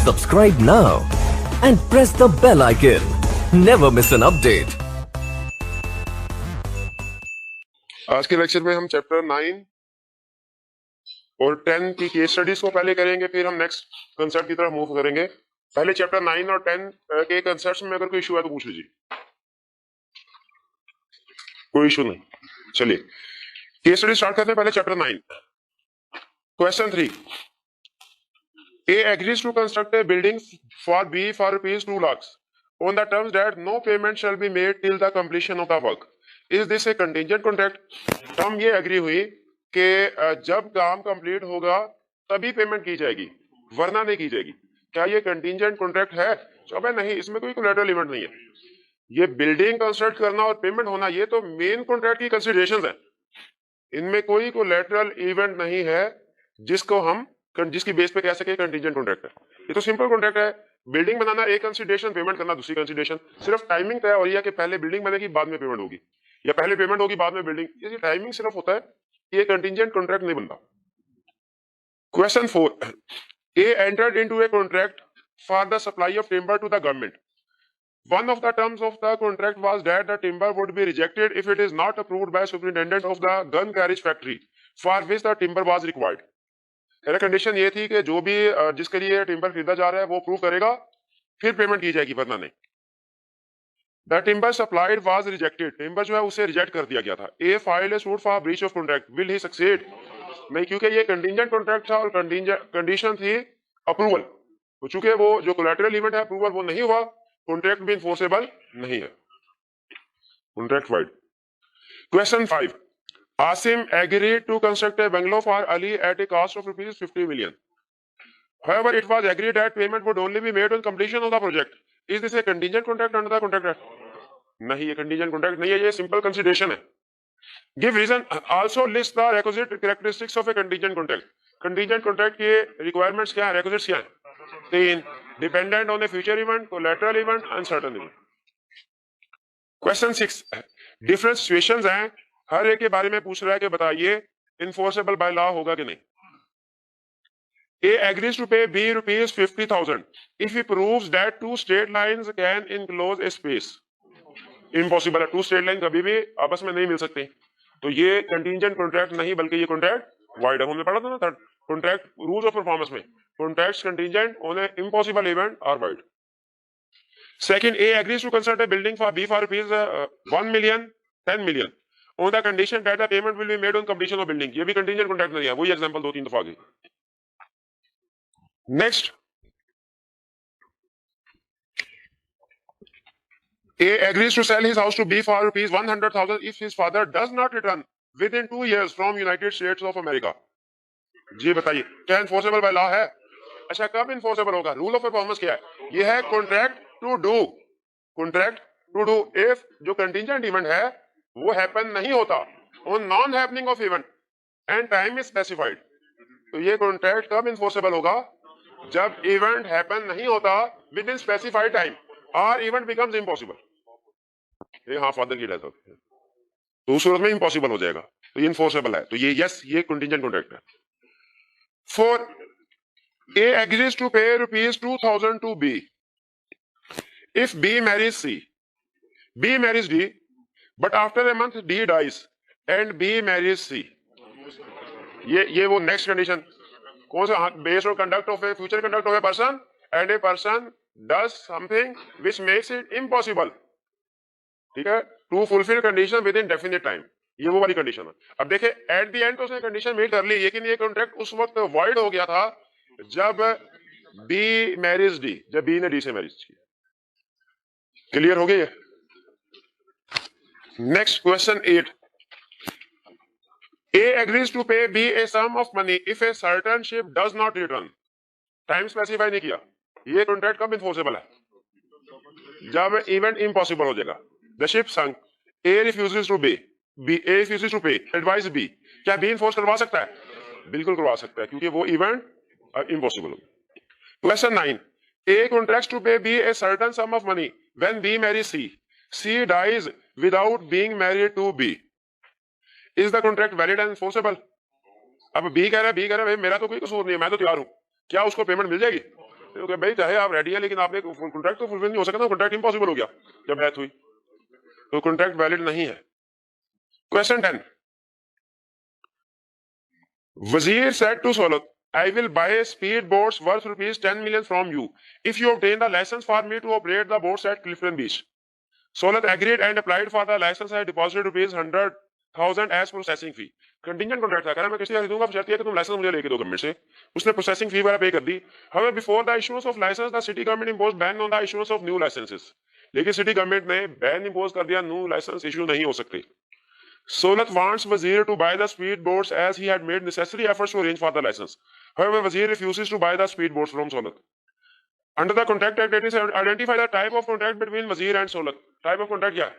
Subscribe now and press the bell icon. Never miss an update. आज के lecture में हम चैप्टर 9 और 10 की केस स्टडीज को पहले करेंगे, फिर हम नेक्स्ट कंसेप्ट की तरफ मूव करेंगे। पहले चैप्टर 9 और 10 के कंसेप्ट्स में अगर कोई इशू है तो पूछ लीजिए। कोई इशू नहीं, चलिए केस स्टडी स्टार्ट करते हैं। पहले chapter 9, question 3। A agrees to construct a building for B for rupees 2 lakhs on the terms that no payment shall be made till the completion of the work. Is this a contingent contract? हम ये agree हुई कि जब काम complete होगा तभी payment की जाएगी, वरना नहीं की जाएगी। क्या ये कंटिंजेंट कॉन्ट्रैक्ट है? अब नहीं, इसमें कोई कोलैटरल इवेंट नहीं है। ये बिल्डिंग कंस्ट्रक्ट करना और पेमेंट होना ये तो मेन कॉन्ट्रैक्ट की कंसिडरेशंस है। इनमें कोई कोलैटरल इवेंट नहीं है जिसकी बेस पे कह सके कंटिंजेंट कॉन्ट्रैक्ट है। ये तो सिंपल कॉन्ट्रैक्ट है। बिल्डिंग बनाना एक कंसिडरेशन, पेमेंट करना दूसरी कंसिडरेशन। सिर्फ टाइमिंग तय हो रही है कि पहले बिल्डिंग बनेगी बाद में पेमेंट होगी, या पहले पेमेंट होगी बाद में बिल्डिंग। ये टाइमिंग सिर्फ होता है, ये कंटिंजेंट कॉन्ट्रैक्ट नहीं बनता। Question 4। A entered into a contract for the supply of timber to the government. One of the terms of the contract was that the timber would be rejected if it is not approved by superintendent of the gun carriage factory for which the timber was required. Condition ये थी कि जो भी जिसके लिए timber खरीदा जा रहा है वो प्रूव करेगा, फिर पेमेंट की जाएगी, वरना नहीं। The timber supplied was rejected. Timber जो है उसे रिजेक्ट कर दिया गया था. A filed a suit for breach of contract. Will he succeed? नहीं, क्योंकि ये कंटिंजेंट कॉन्ट्रैक्ट था और कंडीशन थी अप्रूवल। तो चूंकि वो जो कोलैटरल इवेंट है, अप्रूवल वो नहीं हुआ, कॉन्ट्रैक्ट भी इन्फोर्सेबल नहीं है, contract wide. Question 5। Asim agreed to construct a bungalow for Ali at a cost of rupees 50 million. However, it was agreed that payment would only be made on completion of the project. Is this a contingent contract under the contract act? नहीं, ये contingent contract नहीं है, ये simple consideration है। Give reason. Also list the requisite characteristics of a contingent contract. Contingent contract के requirements क्या है, requisites क्या है? 3. Dependent on a future event, collateral event, uncertain event. Question 6. Different situations हैं, हर एक के बारे में पूछ रहा है कि बताइए इन्फोर्सेबल बाय लॉ होगा कि नहीं। A agrees to pay B rupees 50,000 if he proves that two straight lines can enclose a space. Impossible है, टू स्ट्रेट लाइन कभी भी आपस में नहीं मिल सकते। तो ये कंटिंजेंट कॉन्ट्रैक्ट नहीं, बल्कि ये कॉन्ट्रैक्ट वाइड है। हमने पढ़ा था ना third contract rules of performance में, contracts contingent on a impossible event are void. Second, A agrees to construct a building for B for rupees 1 million, 10 million on the condition that the payment will be made on completion of building. ये भी contingent contract नहीं है, वही example 2-3 दफा आ गई। Next, A agrees to sell his house to B for rupees 100,000 if his father does not return within 2 years from United States of America. जी बताइए, क्या enforceable by law है? अच्छा, कब इन्फोर्सेबल होगा? रूल ऑफ परफॉर्मेंस क्या है? ये है contract to do, contract to do. If जो कंटिंजेंट इवेंट है वो हैपन नहीं होता on non happening of event and time is specified, तो ये कॉन्ट्रैक्ट कब इन्फोर्सेबल होगा? जब इवेंट हैपन नहीं होता विद इन स्पेसिफाइड टाइम और इवेंट बिकम्स इम्पॉसिबल। हाँ, फादर की डेथ होती है तो उस सूरत में इम्पॉसिबल हो जाएगा, तो ये इन्फोर्सेबल है। तो ये यस, ये कंटिंजेंट कॉन्ट्रैक्ट है। 4. A agrees to pay rupees 2,000 to B if B marries C. B marries D, but after a month D dies and B marries C. ये वो नेक्स्ट कंडीशन कौन सा? Based on conduct of a future conduct of a person and a person does something which makes it impossible, ठीक है, to fulfil condition within definite time. ये वो वाली condition है। अब देखे एट द एंड तो उसने कंडीशन मीट कर ली, लेकिन ये कॉन्ट्रैक्ट उस वक्त वॉइड हो गया था जब B मैरिज D, जब B ने D से मैरिज की। क्लियर हो गई? Next, question 8. A agrees to pay B a sum of money if a certain ship does not return. Time specify नहीं किया। ये कॉन्ट्रैक्ट कब इन्फोर्सेबल है? जब इवेंट इम्पॉसिबल हो जाएगा। The ship sunk, A refuses to pay, A refuses to pay, advise B. क्या B enforce करवा सकता है? बिल्कुल करवा सकता है, क्योंकि वो इवेंट इम्पॉसिबल हो। Question 9. A contracts to pay B a certain sum of money when B marries C. C dies without being married to B. Is the contract valid and enforceable? अब B कह रहा है भाई मेरा तो कोई कसूर नहीं है, मैं तो तैयार हूं, क्या उसको पेमेंट मिल जाएगी? क्योंकि भाई चाहे आप रेडी है लेकिन आपने कॉन्ट्रैक्ट तो फुलफिल नहीं हो सका ना, कॉन्ट्रैक्ट इम्पॉसिबल हो गया जब डेथ हुई, तो कॉन्ट्रैक्ट वैलिड नहीं है। Question 10, Wazir said to Solat, I will buy speed boats worth rupees 10 million from you if you obtain the license for me to operate the boats at Clifton Beach. Solat agreed and applied for the license and deposited rupees 100,000 as processing fee. Contingent contract था, कह रहा मैं किसी खरीदूंगा, शर्त है कि तुम licence मुझे लेके दो गवर्नमेंट से। उसने प्रोसेसिंग फी वगैरह पे कर दी। However, before the issuance of license, the city government imposed ban on the issuance of new licenses. लेकिन सिटी गवर्नमेंट ने बैन इंपोज कर दिया, न्यू लाइसेंस इशू नहीं हो सकते। Solat wants Wazir to buy the speedboats as he had made necessary efforts to arrange for the license. However, Wazir refuses to buy the speedboats from Solat. Under the Contract Act, it is identify the type of contract between Wazir and Solat. Type of contract क्या है?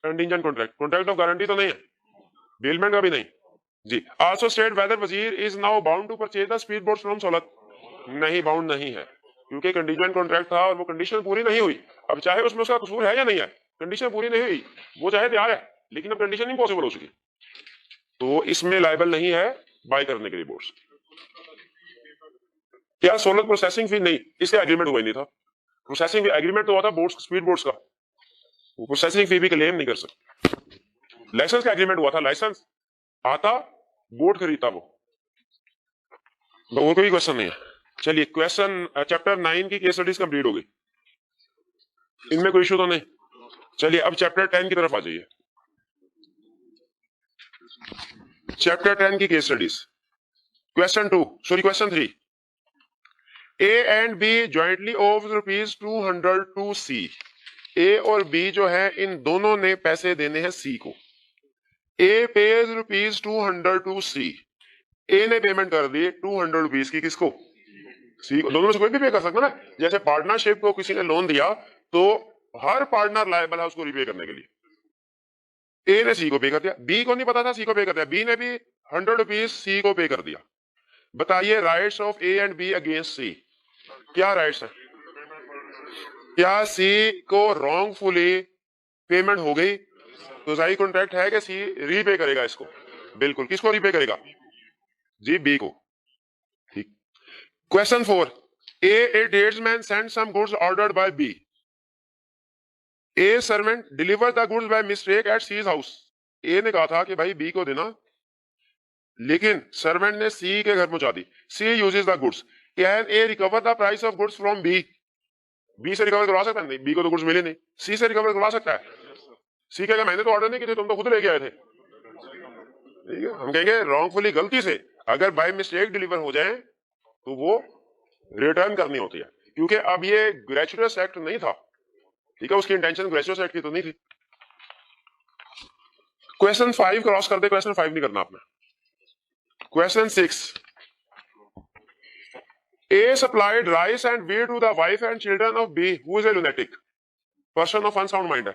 Contingent contract. Contract of guarantee तो नहीं है, bailment का भी नहीं जी। Also state whether Wazir is now bound to purchase the speedboats from Solat. नहीं, bound नहीं है, क्योंकि कंडीशन कॉन्ट्रैक्ट था और वो कंडीशन पूरी नहीं हुई। अब चाहे उसमें उसका कसूर है या नहीं है, कंडीशन पूरी नहीं हुई, वो चाहे तैयार है लेकिन अब कंडीशन इम्पॉसिबल हो चुकी, तो इसमें लायबल नहीं है बाय करने के लिए बोट्स। क्या सोलत प्रोसेसिंग फी नहीं, इससे एग्रीमेंट हुआ ही नहीं था। प्रोसेसिंग एग्रीमेंट तो हुआ था बोट्स, स्पीड बोट्स का, वो प्रोसेसिंग फी भी क्लेम नहीं कर सकते। लाइसेंस का एग्रीमेंट हुआ था, लाइसेंस आता बोट खरीदता वो, कोई क्वेश्चन नहीं है। चलिए क्वेश्चन चैप्टर 9 की केस स्टडीज कंप्लीट हो गई, इनमें कोई इशू तो नहीं। चलिए अब चैप्टर 10 की तरफ आ जाइए। चैप्टर 10 की case studies. Question 3, A and B jointly owes rupees 200 to C. A और बी जो है इन दोनों ने पैसे देने हैं सी को। ए page rupees 200 to C. A ने पेमेंट कर दी 200 रुपीज की, किसको? सी को। दोनों में से कोई भी पे कर सकता ना, जैसे पार्टनरशिप को किसी ने लोन दिया तो हर पार्टनर लायबल है उसको रिपे करने के लिए। ए ने सी को पे कर दिया, बी को नहीं पता था सी को पे कर दिया, बी ने भी 100 रुपीज सी को पे कर दिया। बताइए rights of A and B against C, क्या राइट्स है? क्या सी को रॉन्गफुली पेमेंट हो गई तो सही कॉन्ट्रैक्ट है कि सी रीपे करेगा इसको? बिल्कुल। किसको रीपे करेगा? जी बी को। ठीक। Question 4, A tradesman send some goods ordered by B. A servant deliver the goods by mistake at C's house. A ने कहा था कि भाई बी को देना, लेकिन सर्वेंट ने सी के घर पहुंचा दी। C uses the goods, can A recover the price of goods from B? B से रिकवर करवा सकता है? नहीं, बी को तो गुड्स मिले नहीं। सी से रिकवर करवा सकता है? सी कहेगा मैंने तो ऑर्डर नहीं किए थे, तुम तो खुद लेके आए थे। ठीक है, हम कहेंगे रॉन्गफुली, गलती से अगर बाय मिस्टेक डिलीवर हो जाए तो वो रिटर्न करनी होती है, क्योंकि अब ये ग्रेचुअस एक्ट नहीं था। ठीक है, उसकी इंटेंशन ग्रेचुअस एक्ट की तो नहीं थी। क्वेश्चन 5 क्रॉस कर दे, क्वेश्चन 5 नहीं करना आपने। Question 6, A supplied rice and wheat to the wife and children of B, who is a lunatic, person of unsound mind है।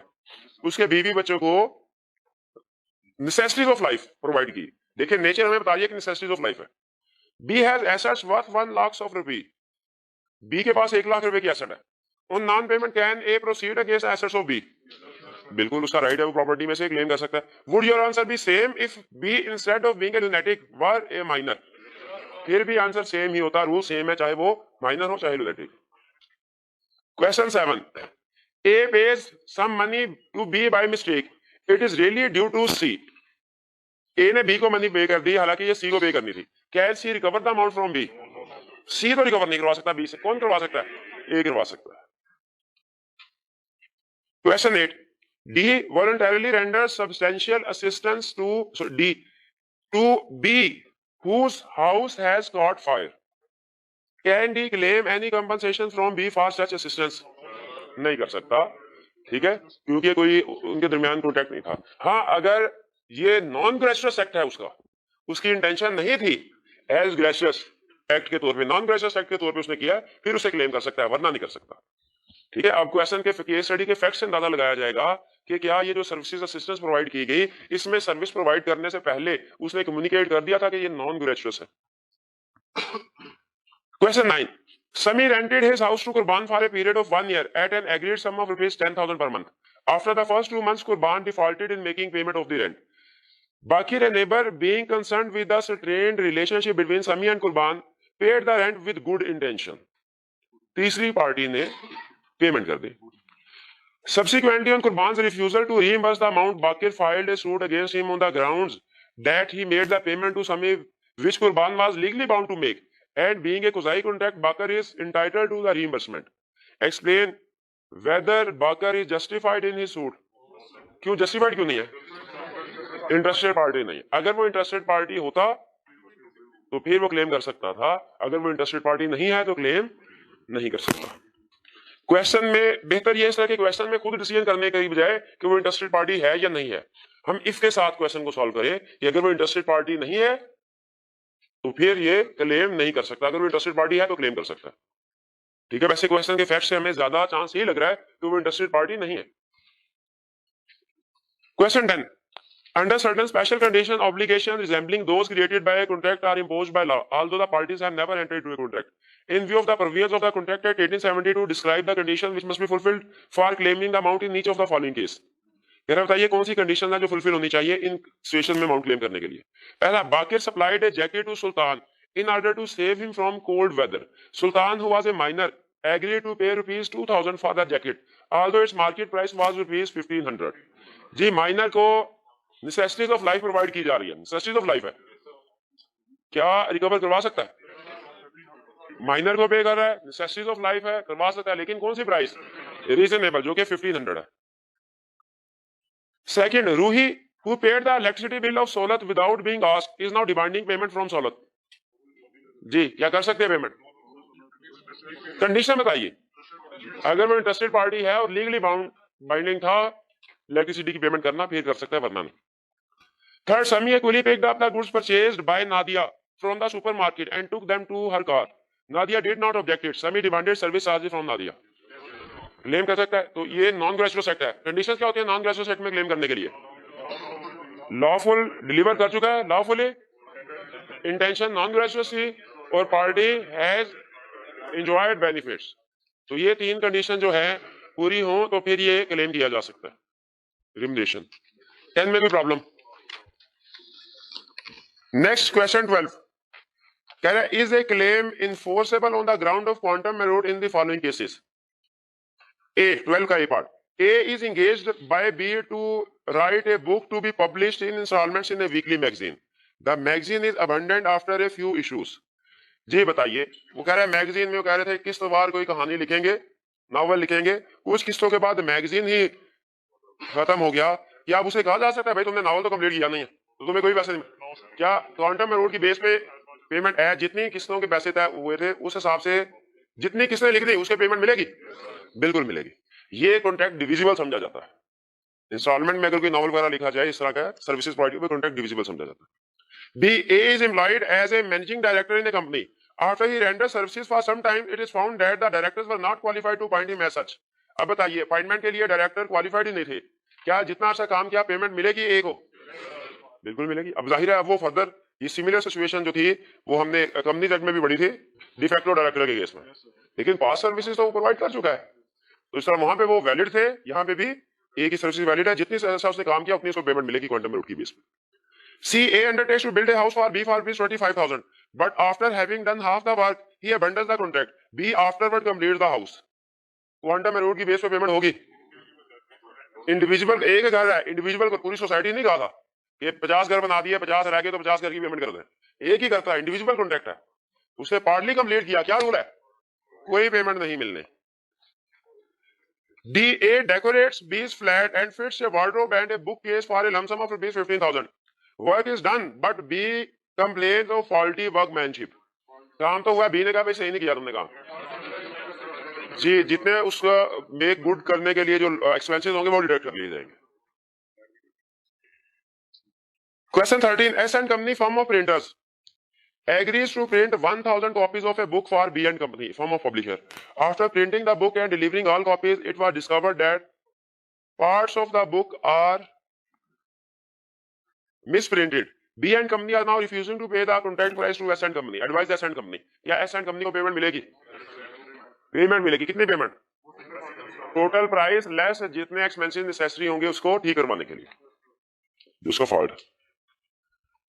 उसके बीवी बच्चों को नेसेसिटीज ऑफ लाइफ प्रोवाइड की। देखिए नेचर हमें बता दिया कि नेसेसिटीज ऑफ लाइफ है। B has assets worth 1 lakh of rupee. B के पास 1 लाख रुपए की एसेट है। On non payment can a proceed against assets of B? बिल्कुल उसका राइट है, वो प्रॉपर्टी में से क्लेम कर सकता है। Would your answer B same if B instead of being a lunatic were A minor? फिर भी आंसर सेम ही होता, रूल सेम है, चाहे वो माइनर हो चाहे lunatic. Question 7, A pays some money to B by mistake, it is really due to C. A ने B को मनी पे कर दी, हालांकि ये सी को पे करनी थी। Can C recover the amount from B? C तो रिकवर नहीं करवा सकता बी से, कौन करवा सकता है? ए करवा सकता है। Question 8, D voluntarily renders substantial assistance to D to B whose house has caught fire. Can D claim any compensation from B for such assistance? नहीं कर सकता, ठीक है, क्योंकि कोई उनके दरमियान कॉन्ट्रैक्ट नहीं था। हाँ, अगर ये नॉन ग्रेचुअस एक्ट है, उसकी इंटेंशन नहीं थी एज ग्रेचुअस एक्ट के तौर पे, नॉन ग्रेचुअस एक्ट के तौर पे उसने किया, फिर उसे क्लेम कर सकता है, वरना नहीं कर सकता। ठीक है, अब क्वेश्चन के केस स्टडी के फैक्ट से अंदाजा लगाया जाएगा कि क्या ये जो सर्विसेज असिस्टेंस प्रोवाइड की गई, इसमें सर्विस प्रोवाइड करने से पहले उसने कम्युनिकेट कर दिया था कि ये नॉन ग्रेचुअस है। Question 9, Sami rented his house to Qurban for a period of 1 year at an agreed sum of rupees 10,000 per month. After the first 2 months, Qurban defaulted in making payment of the rent. Bakir, a neighbor, being concerned with the strained relationship between Sami and Qurban, paid the rent with good intention. तीसरी party ने payment कर दी। Subsequently, on Qurban's refusal to reimburse the amount, Bakir filed a suit against him on the grounds that he made the payment to Sami, which Qurban was legally bound to make. And being a Quzai contract, Bakir is entitled to the reimbursement. Explain whether Bakir is justified in his suit. क्यों justified क्यों नहीं है? Interested party नहीं। अगर वो interested party होता तो फिर वो क्लेम कर सकता था, अगर वो इंटरेस्टेड पार्टी नहीं है तो क्लेम नहीं कर सकता। क्वेश्चन में बेहतर ये है कि क्वेश्चन में खुद डिसीजन करने के बजाय कि वो इंटरेस्टेड पार्टी है या नहीं है, हम इफ के साथ क्वेश्चन को सॉल्व करें कि अगर वो इंटरेस्टेड पार्टी नहीं है तो फिर ये क्लेम नहीं कर सकता, अगर वो इंटरेस्टेड पार्टी है तो क्लेम कर सकता है। ठीक है, वैसे क्वेश्चन के फैक्ट से हमें ज्यादा चांस ये लग रहा है कि वो इंटरेस्टेड पार्टी नहीं है। Question 10, under certain special conditions, obligations resembling those created by a contract are imposed by law, although the parties have never entered into a contract. In view of the provisions of the Contract Act 1872, describe the conditions which must be fulfilled for claiming the amount in each of the following case. कह रहा बताइए कौन सी condition है जो fulfil होनी चाहिए इन situation में अमाउंट क्लेम करने के लिए। पहला, Bakir supplied a jacket to Sultan in order to save him from cold weather. Sultan, who was a minor, agreed to pay rupees 2000 for the jacket, although its market price was rupees 1500. Ji minor को necessities of life provide की जा रही है, necessities of life है, क्या recover करवा सकता है? माइनर को पे कर रहा है, नेसेसिटीज ऑफ लाइफ है, करवा सकता है, लेकिन कौन सी प्राइस? रीजनेबल, जो कि 1500 है। Second, Ruhi who paid the electricity bill of Solat without being asked is now demanding payment from Solat. जी क्या कर सकते हैं पेमेंट? कंडीशन बताइए, अगर वो इंटरेस्टेड पार्टी है और लीगली बाइंडिंग था इलेक्ट्रिसिटी की पेमेंट करना, फिर कर सकता है, वरना नहीं। Third, Sami equally picked up the goods purchased by Nadia from the supermarket and took them to her car. Nadia did not object it. Sami demanded service charges from Nadia. Claim कर सकता है, तो ये non graduate act है। Condition क्या होती है non graduate act में क्लेम करने के लिए? लॉफुल डिलीवर कर चुका है, लॉफुली, इंटेंशन नॉन ग्रेजुएसी, और पार्टी हैज एंजॉयड बेनिफिट्स। तो ये तीन कंडीशन जो है पूरी हो तो फिर ये क्लेम किया जा सकता है रिमनेशन। 10 में भी प्रॉब्लम। नेक्स्ट क्वेश्चन 12 कह रहा है, is a claim enforceable on the ground of quantum meruit in the following cases. A 12 का ये part, A is engaged by B to write a book to be published in installments in a weekly magazine. The magazine is abandoned after a few issues. जी बताइए, वो कह रहा है magazine में वो कह रहे थे किस्तवार कोई कहानी लिखेंगे, नॉवल लिखेंगे, कुछ किस्तों के बाद मैगजीन ही खत्म हो गया, क्या अब उसे कहा जा सकता है भाई तुमने नॉवल तो कंप्लीट किया नहीं है तो तुम्हें कोई पैसे नहीं? क्या क्वांटम मेरिट की बेस पे पेमेंट है, जितनी किस्तों के पैसे तय हुए थे उस हिसाब से जितनी किस्तें लिख दी उसके पेमेंट मिलेगी? बिल्कुल मिलेगी। ये कॉन्ट्रैक्ट डिविजिबल समझा जाता है। इंस्टॉलमेंट में अगर कोई नॉवल वगैरह लिखा जाए इस तरह का सर्विसेज प्रोवाइड में कॉन्ट्रैक्ट डिविजिबल समझा जाता है। B, A is employed as a managing director in a company. After he render services for some time it is found that the directors were not qualified to appoint him as such. अब बताइए appointment के लिए director qualified ही नहीं थे, क्या जितना अच्छा काम किया पेमेंट मिलेगी ए को? बिल्कुल मिलेगी। अब जाहिर है अब वो फर्दर ये सिमिलर सिचुएशन जो थी वो हमने कंपनी एक्ट में भी बढ़ी थी डिफेक्टो डायरेक्टर के केस में, लेकिन पास सर्विसेज तो वो प्रोवाइड कर चुका है, तो इस तरह वहां पे वो वैलिड थे, यहाँ पे भी एक ही सर्विस वैलिड है, जितनी अच्छा उसने काम किया उतनी उसको पेमेंट मिलेगी क्वांटम मेरिट की बेस पे। C, A undertakes to build a house for B for rupees 25,000 but after having done half the work he abandons the contract. B afterward completes the house. Quantum merit की base पे payment होगी। Individual एक घर है, individual को पूरी society नहीं कहा था कि 50 घर बना दिए, 50 रह गए तो 50 घर की पेमेंट कर दें, एक ही करता है, इंडिविजुअल कॉन्ट्रैक्ट है, उसे पार्टली कंप्लीट किया, क्या रूल है? कोई पेमेंट नहीं मिलने। D, A decorates B's flat and fits a wardrobe and a bookcase for a lump sum of rupees 15,000. Work is done, but B complains of faulty workmanship. काम तो हुआ, B ने कहा भाई सही नहीं किया तुमने काम। जी जितने उसका मेक गुड करने के लिए जो एक्सपेंसेस होंगे वो डिडक्ट कर लिए जाएंगे। Question 13, S and Company firm of printers agrees to print 1,000 copies of a book for B and Company, firm of publisher. After printing the book and delivering all copies, it was discovered that parts of the book are misprinted. B and Company are now refusing to pay the contract price to S and Company. Advise S and Company. क्या S and Company को payment मिलेगी? Payment मिलेगी। कितनी payment? Total price less जितने expenses necessary होंगे उसको ठीक करवाने के लिए, उसका फॉल्ट।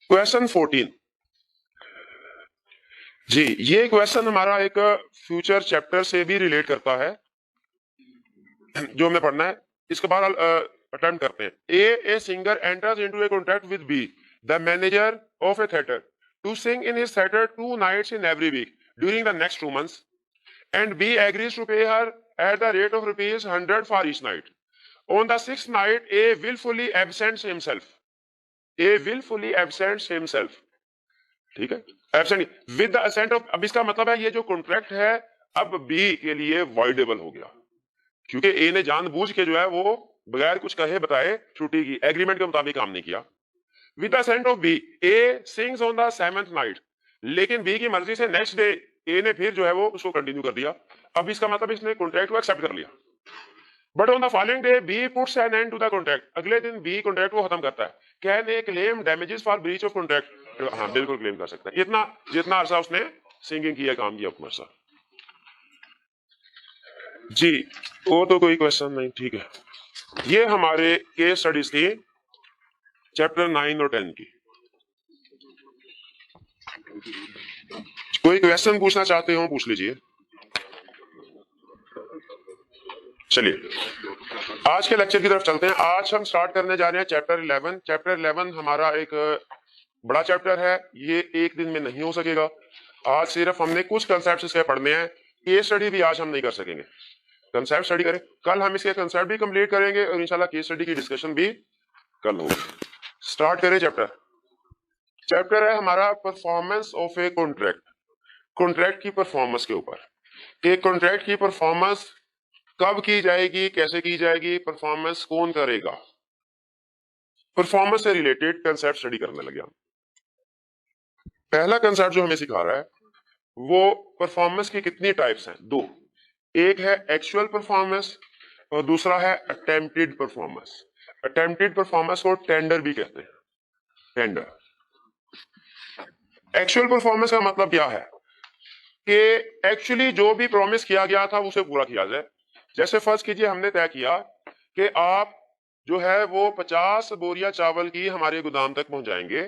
क्वेश्चन 14, जी, ये क्वेश्चन हमारा एक फ्यूचर चैप्टर से भी रिलेट करता है जो हमने पढ़ना है। इसके बाद अटेम्प्ट करते हैं। A singer enters into a contract with B the manager of a theatre to sing in his theatre 2 nights in every week during the next 2 months and B agrees to pay her at the rate of rupees 100 for each night. On the 6th night, A willfully absents himself. A willfully absents himself. ठीक है, absent with the assent of. अब इसका मतलब है ये जो contract है अब बी के लिए वॉइडेबल हो गया, क्योंकि ए ने जानबूझ के जो है वो बगैर कुछ कहे बताए छुट्टी की, एग्रीमेंट के मुताबिक काम नहीं किया। With the assent of B A sings on the 7th night, लेकिन बी की मर्जी से नेक्स्ट डे ए ने फिर जो है वो उसको कंटिन्यू कर दिया। अब इसका मतलब इसने कॉन्ट्रैक्ट को एक्सेप्ट कर लिया। But on the following day B puts an end to the contract, अगले दिन बी कॉन्ट्रैक्ट को खत्म करता है। Can A claim damages for breach of contract? हाँ बिल्कुल क्लेम कर सकता है, इतना जितना अरसा उसने सिंगिंग किया, काम किया उतना अरसा। जी, वो तो कोई क्वेश्चन नहीं, ठीक है। ये हमारे केस स्टडीज थी चैप्टर 9 और 10 की। कोई क्वेश्चन पूछना चाहते हो पूछ लीजिए। चलिए आज के लेक्चर की तरफ चलते हैं। आज हम स्टार्ट करने जा रहे हैं चैप्टर 11। चैप्टर 11 हमारा एक बड़ा चैप्टर है, ये एक दिन में नहीं हो सकेगा। आज सिर्फ हमने कुछ कंसेप्ट इसके पढ़ने हैं, केस स्टडी भी आज हम नहीं कर सकेंगे। कंसेप्ट स्टडी करें, कल हम इसके कंसेप्ट भी कंप्लीट करेंगे और इंशाल्लाह केस स्टडी की डिस्कशन भी कल होगी। स्टार्ट करें चैप्टर। चैप्टर है हमारा performance of a contract. Contract की परफॉर्मेंस के ऊपर। एक कॉन्ट्रैक्ट की परफॉर्मेंस कब की जाएगी, कैसे की जाएगी, परफॉर्मेंस कौन करेगा, परफॉर्मेंस से रिलेटेड कंसेप्ट स्टडी करने लगे हम। पहला कंसेप्ट जो हमें सिखा रहा है वो परफॉर्मेंस की कितनी टाइप्स हैं, 2। एक है एक्चुअल परफॉर्मेंस और दूसरा है अटेम्प्टेड परफॉर्मेंस। अटेम्प्टेड परफॉर्मेंस को टेंडर भी कहते हैं, टेंडर। एक्चुअल परफॉर्मेंस का मतलब क्या है कि एक्चुअली जो भी प्रॉमिस किया गया था उसे पूरा किया जाए। जैसे फर्ज कीजिए हमने तय किया कि आप जो है वो 50 बोरियां चावल की हमारे गोदाम तक पहुंचाएंगे,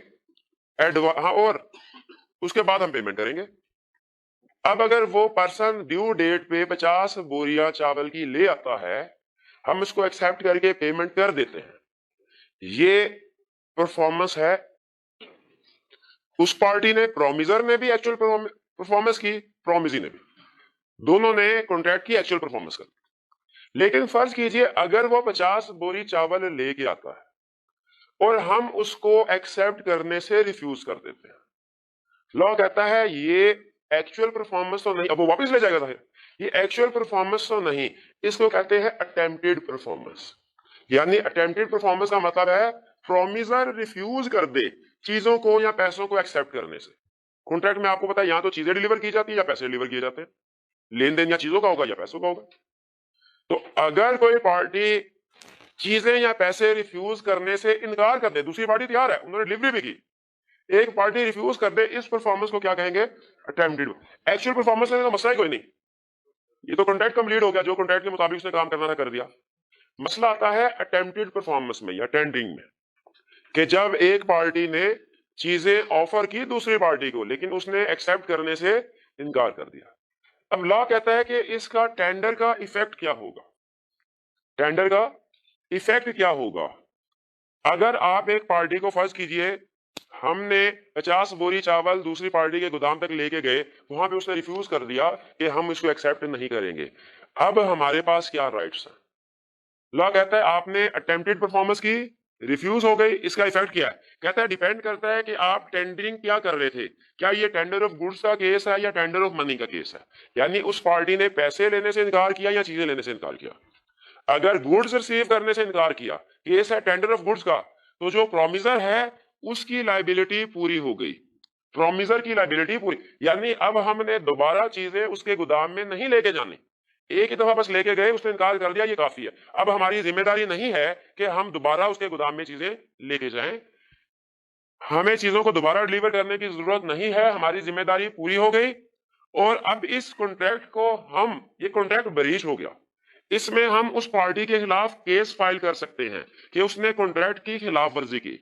हाँ, और उसके बाद हम पेमेंट करेंगे। अब अगर वो पर्सन ड्यू डेट पे 50 बोरियां चावल की ले आता है, हम उसको एक्सेप्ट करके पेमेंट कर देते हैं, ये परफॉर्मेंस है। उस पार्टी ने, प्रोमिजर ने भी एक्चुअल परफॉर्मेंस की, प्रोमिजी ने भी, दोनों ने कॉन्ट्रैक्ट की एक्चुअल परफॉर्मेंस कर। लेकिन फर्ज कीजिए अगर वो 50 बोरी चावल लेके आता है और हम उसको एक्सेप्ट करने से रिफ्यूज कर देते हैं, लॉ कहता है ये एक्चुअल परफॉर्मेंस तो नहीं, अब वो वापस ले जाएगा था, ये एक्चुअल परफॉर्मेंस तो नहीं, इसको कहते हैं अटेम्प्टेड परफॉर्मेंस। यानी अटेम्प्टेड परफॉर्मेंस का मतलब है प्रोमिजर रिफ्यूज कर दे चीजों को या पैसों को एक्सेप्ट करने से। कॉन्ट्रैक्ट में आपको पता है यहाँ तो चीजें डिलीवर की जाती है या पैसे डिलीवर किए जाते हैं, लेन देन या चीजों का होगा या पैसों का होगा। तो अगर कोई पार्टी चीजें या पैसे रिफ्यूज करने से इनकार कर दे, दूसरी पार्टी तैयार है, उन्होंने डिलीवरी भी की, एक पार्टी रिफ्यूज कर दे, इस परफॉर्मेंस को क्या कहेंगे, अटेम्प्टेड। एक्चुअल परफॉर्मेंस में तो मसला ही कोई नहीं, ये तो कॉन्ट्रैक्ट कंप्लीट हो गया, जो कॉन्ट्रैक्ट के मुताबिक उसने काम करना था कर दिया। मसला आता है अटेम्प्टेड परफॉर्मेंस में या टेंडरिंग में, कि जब एक पार्टी ने चीजें ऑफर की दूसरी पार्टी को लेकिन उसने एक्सेप्ट करने से इनकार कर दिया। अब लॉ कहता है कि इसका टेंडर का इफेक्ट क्या होगा, टेंडर का इफेक्ट क्या होगा। अगर आप एक पार्टी को, फर्ज कीजिए हमने 50 बोरी चावल दूसरी पार्टी के गोदाम तक लेके गए, वहां पे उसने रिफ्यूज कर दिया कि हम इसको एक्सेप्ट नहीं करेंगे, अब हमारे पास क्या राइट्स हैं। लॉ कहता है आपने अटेम्प्टेड परफॉर्मेंस की, रिफ्यूज हो गई, इसका इफेक्ट क्या है, कहता है डिपेंड करता है कि आप टेंडरिंग क्या कर रहे थे, क्या ये टेंडर ऑफ गुड्स का केस है या टेंडर ऑफ मनी का केस है। यानी उस पार्टी ने पैसे लेने से इनकार किया या चीजें लेने से इनकार किया। अगर गुड्स रिसीव करने से इनकार किया, केस है टेंडर ऑफ गुड्स का, तो जो प्रोमिजर है उसकी लायबिलिटी पूरी हो गई, प्रोमिजर की लायबिलिटी पूरी। यानी अब हमने दोबारा चीजें उसके गोदाम में नहीं लेके जानी, एक ही दफा बस लेके गए, उसने इनकार कर दिया, ये काफी है। अब हमारी जिम्मेदारी नहीं है कि हम दोबारा उसके गोदाम में चीजें लेके जाएं, हमें चीजों को दोबारा डिलीवर करने की जरूरत नहीं है, हमारी जिम्मेदारी पूरी हो गई। और अब इस कॉन्ट्रैक्ट को हम, ये कॉन्ट्रैक्ट ब्रीच हो गया, इसमें हम उस पार्टी के खिलाफ केस फाइल कर सकते हैं कि उसने कॉन्ट्रैक्ट की खिलाफ वर्जी की।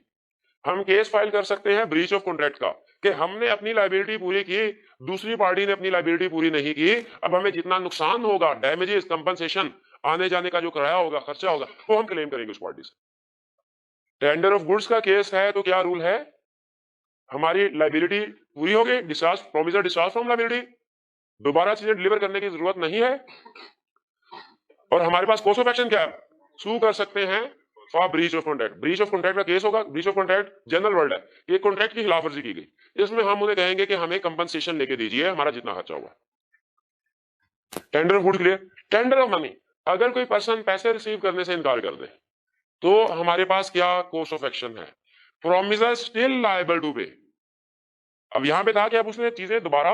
हम केस फाइल कर सकते हैं ब्रीच ऑफ कॉन्ट्रैक्ट का कि हमने अपनी लायबिलिटी पूरी की, दूसरी पार्टी ने अपनी लायबिलिटी पूरी नहीं की, अब हमें जितना नुकसान होगा, डैमेजेस, कंपनसेशन, आने जाने का जो किराया होगा, खर्चा होगा, वो हम क्लेम करेंगे उस पार्टी से। टेंडर ऑफ गुड्स का केस है तो क्या रूल है, हमारी लायबिलिटी पूरी हो गई, discharge, promisor discharge from liability, दोबारा चीजें डिलीवर करने की जरूरत नहीं है, और हमारे पास कोर्स ऑफ एक्शन क्या है, सू कर सकते हैं for breach of contract. Breach of contract का केस होगा, breach of contract general word है, ये कॉन्ट्रैक्ट की खिलाफवर्जी की गई, इसमें हम उन्हें कहेंगे कि हमें कंपनसेशन लेके दीजिए हमारा जितना खर्चा होगा। Tender of good clear. Tender of money, अगर कोई पर्सन पैसे रिसीव करने से इनकार कर दे तो हमारे पास क्या कोर्स ऑफ एक्शन है, प्रोमिसर स्टिल लायबल टू पे। अब यहां पे था कि अब उसने चीजें दोबारा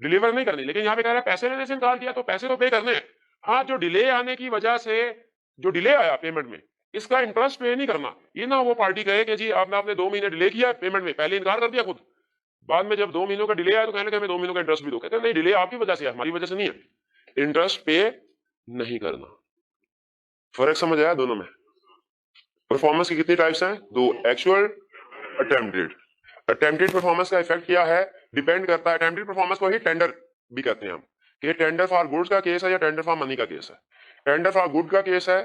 डिलीवर नहीं करनी, लेकिन यहाँ पे कह रहा है पैसे लेने से इनकार किया तो पैसे तो पे करने हैं। हाँ, जो डिले आने की वजह से जो डिले आया पेमेंट में, इसका इंटरेस्ट पे नहीं करना। ये ना वो पार्टी कहे कि जी आपने 2 महीने डिले किया पेमेंट में, पहले इनकार कर दिया खुद, बाद में जब 2 महीनों का डिले आया तो कहने लगे हमें 2 महीनों का इंटरेस्ट भी दो। कहते हैं नहीं, डिले आपकी वजह से है, हमारी वजह से नहीं है, इंटरेस्ट पे नहीं करना। फर्क समझ आया दोनों में? परफॉर्मेंस की कितनी टाइप्स हैं? 2, एक्चुअल, अटेम्प्टेड। अटेम्प्टेड परफॉर्मेंस का इफेक्ट क्या है, डिपेंड करता है, अटेम्प्टेड परफॉर्मेंस को ही टेंडर भी कहते हैं हम, कि टेंडर फॉर गुड्स का केस है या टेंडर फॉर मनी का केस है। टेंडर फॉर गुड का केस है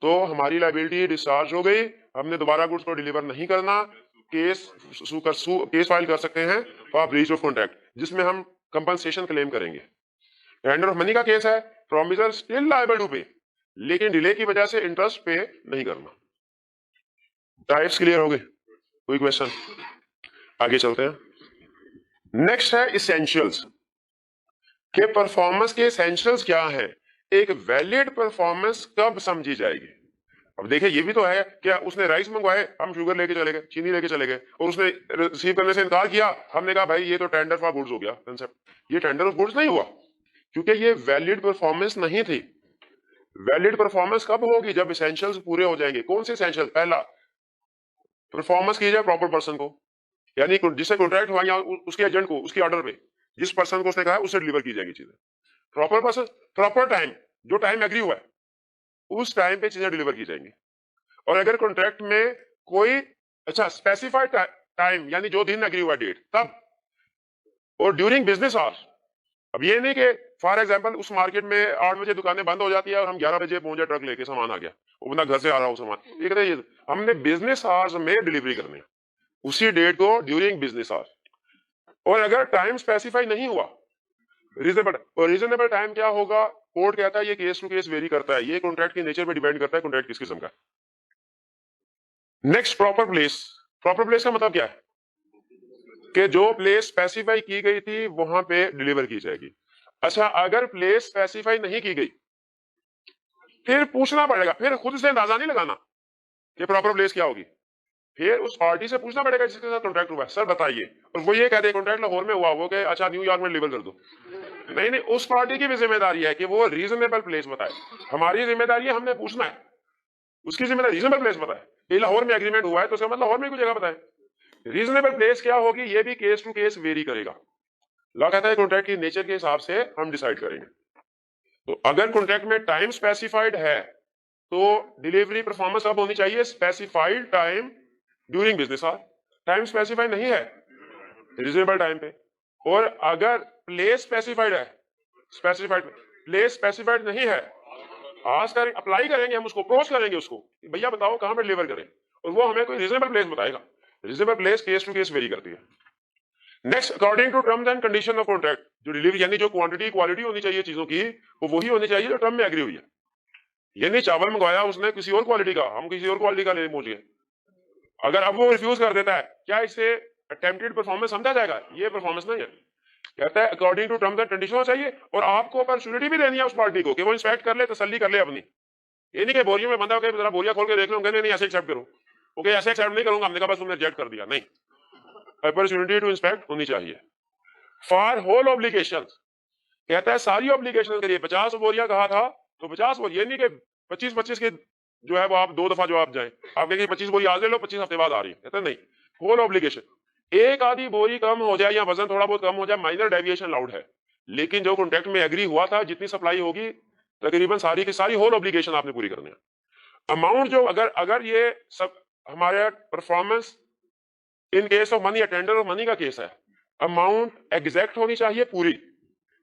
तो हमारी लायबिलिटी डिस्चार्ज हो गई, हमने दोबारा गुड्स को डिलीवर नहीं करना, केस केस फाइल कर सकते हैं फॉर ब्रीच ऑफ कॉन्ट्रैक्ट, जिसमें हम कंपनसेशन क्लेम करेंगे। टेंडर ऑफ मनी का केस है, प्रोमिसर स्टिल लायबल टू पे, लेकिन डिले की वजह से इंटरेस्ट पे नहीं करना। टाइप्स क्लियर हो गए? कोई क्वेश्चन? आगे चलते हैं। नेक्स्ट है इसेंशियल्स, के परफॉर्मेंस के एसेंशियल्स क्या है, एक वैलिड परफॉर्मेंस कब समझी जाएगी। अब देखिए ये भी तो है, क्या उसने राइस मंगवाए, हम शुगर लेके चले गए, चीनी लेके चले गए, और उसने रिसीव करने से इनकार किया, हमने कहा भाई ये तो टेंडर फॉर गुड्स हो गया कंसेप्ट। ये टेंडर ऑफ गुड्स नहीं हुआ, क्योंकि ये वैलिड परफॉर्मेंस नहीं थी। वैलिड परफॉर्मेंस कब होगी, जब एसेंशियल्स पूरे हो जाएंगे। कौन से एसेंशियल? पहला, परफॉर्मेंस की जाए प्रॉपर पर्सन को, यानी जिससे कॉन्ट्रैक्ट हुआ या उसके एजेंट को, उसके ऑर्डर पे जिस पर्सन को उसने कहा है उससे डिलीवर की जाएंगी चीजें। प्रॉपर पर्सन, प्रॉपर टाइम, जो टाइम एग्री हुआ है उस टाइम पे चीजें डिलीवर की जाएंगी। और अगर कॉन्ट्रैक्ट में कोई स्पेसिफाइड टाइम, यानी जो दिन एग्री हुआ डेट तब, और ड्यूरिंग बिजनेस आवर्स। अब ये नहीं कि फॉर एग्जांपल उस मार्केट में 8 बजे दुकानें बंद हो जाती है और हम 11 बजे पहुंचे, ट्रक लेके सामान आ गया, वो बंदा घर से आ रहा हो सामान, ये कहते हैं हमने बिजनेस आवर्स में डिलीवरी करनी है, उसी डेट को ड्यूरिंग बिजनेस आवर्स। और अगर टाइम स्पेसिफाई नहीं हुआ, रीजनेबल, और रीजनेबल टाइम क्या होगा, कोर्ट कहता है ये केस टू केस वेरी करता है, ये कॉन्ट्रैक्ट के नेचर पे डिपेंड करता है, कॉन्ट्रैक्ट किस किस्म का। Next, proper place. Proper place का मतलब क्या है, कि जो प्लेस स्पेसिफाई की गई थी वहां पे डिलीवर की जाएगी। अच्छा, अगर प्लेस स्पेसिफाई नहीं की गई फिर पूछना पड़ेगा, फिर खुद से अंदाजा नहीं लगाना कि प्रॉपर प्लेस क्या होगी, फिर उस पार्टी से पूछना पड़ेगा जिसके साथ कॉन्ट्रैक्ट हुआ है, सर बताइए, और वो ये कह दे कॉन्ट्रैक्ट लाहौर में हुआ, वो कहे अच्छा न्यूयॉर्क में डिलीवर कर दो। नहीं नहीं, उस पार्टी की भी जिम्मेदारी है कि वो रीजनेबल प्लेस बताए। हमारी जिम्मेदारी है, हमने पूछना है, उसकी जिम्मेदारी रीजनेबल प्लेस बताए। ये लाहौर में एग्रीमेंट हुआ है तो उसका मतलब लाहौर में कोई जगह बताए। रीजनेबल प्लेस क्या होगी ये भी केस टू केस वेरी करेगा। लॉ कहता है कॉन्ट्रैक्ट के नेचर के हिसाब से हम डिसाइड करेंगे। तो अगर कॉन्ट्रैक्ट में टाइम स्पेसिफाइड है तो डिलीवरी परफॉर्मेंस अब होनी चाहिए specified time during business hour. Time specified नहीं है, रीजनेबल टाइम पे। और अगर प्लेस स्पेसिफाइड है, स्पेसिफाइड प्लेस स्पेसिफाइड नहीं है, आज करें अप्लाई करेंगे हम उसको, अप्रोच करेंगे उसको, भैया बताओ कहां पे डिलीवर करें, और वो हमें कोई रीजनेबल प्लेस बताएगा। Reasonable place case to case vary करती है। Next, according to terms and condition of contract, जो डिलीवरी यानी जो क्वांटिटी क्वालिटी होनी चाहिए चीजों की, वो वही होनी चाहिए जो टर्म में एग्री हुई है। यानी चावल मंगवाया उसने किसी और क्वालिटी का, हम किसी और क्वालिटी का लेने पहुंच गए, अगर अब वो रिफ्यूज कर देता है, क्या इससे अटेम्प्टेड परफॉर्मेंस समझा जाएगा? ये परफॉर्मेंस नहीं है। कहता है according to terms and condition चाहिए, और आपको अपॉर्चुनिटी भी देनी है उस पार्टी को कि वो इंस्पेक्ट कर ले, तसल्ली कर ले अपनी। ये नहीं कि बोरियों में बंदा जरा बोरिया खोल के देख लो, कहते नहीं ऐसे एक्सेप्ट करो, ओके ऐसे एक्सेप्ट नहीं करूंगा, हमने कहा बस तुमने रिजेक्ट कर दिया, नहीं, अपॉर्चुनिटी टू इंस्पेक्ट होनी चाहिए। फॉर होल ऑब्लिगेशंस, कहता है सारी ऑब्लिगेशन के लिए 50 बोरिया कहा था तो 50 बोरिया, नहीं कि 25-25 के जो है वो आप 2 दफा जो आप जाए, आप कहेंगे 25 बोरी आज ले लो, 25 हफ्ते बाद आ रही है, कहते नहीं, होल ऑब्लिगेशन। एक आधी बोरी कम हो जाए या वजन थोड़ा बहुत कम हो जाए, माइनर डेविएशन अलाउड है, लेकिन जो कॉन्ट्रैक्ट में एग्री हुआ था जितनी सप्लाई होगी तकरीबन सारी की सारी होल ऑब्लिगेशन आपने पूरी करनी है। अमाउंट जो अगर ये सब हमारे performance in case of money, tender of money का केस है, अमाउंट एग्जैक्ट होनी चाहिए पूरी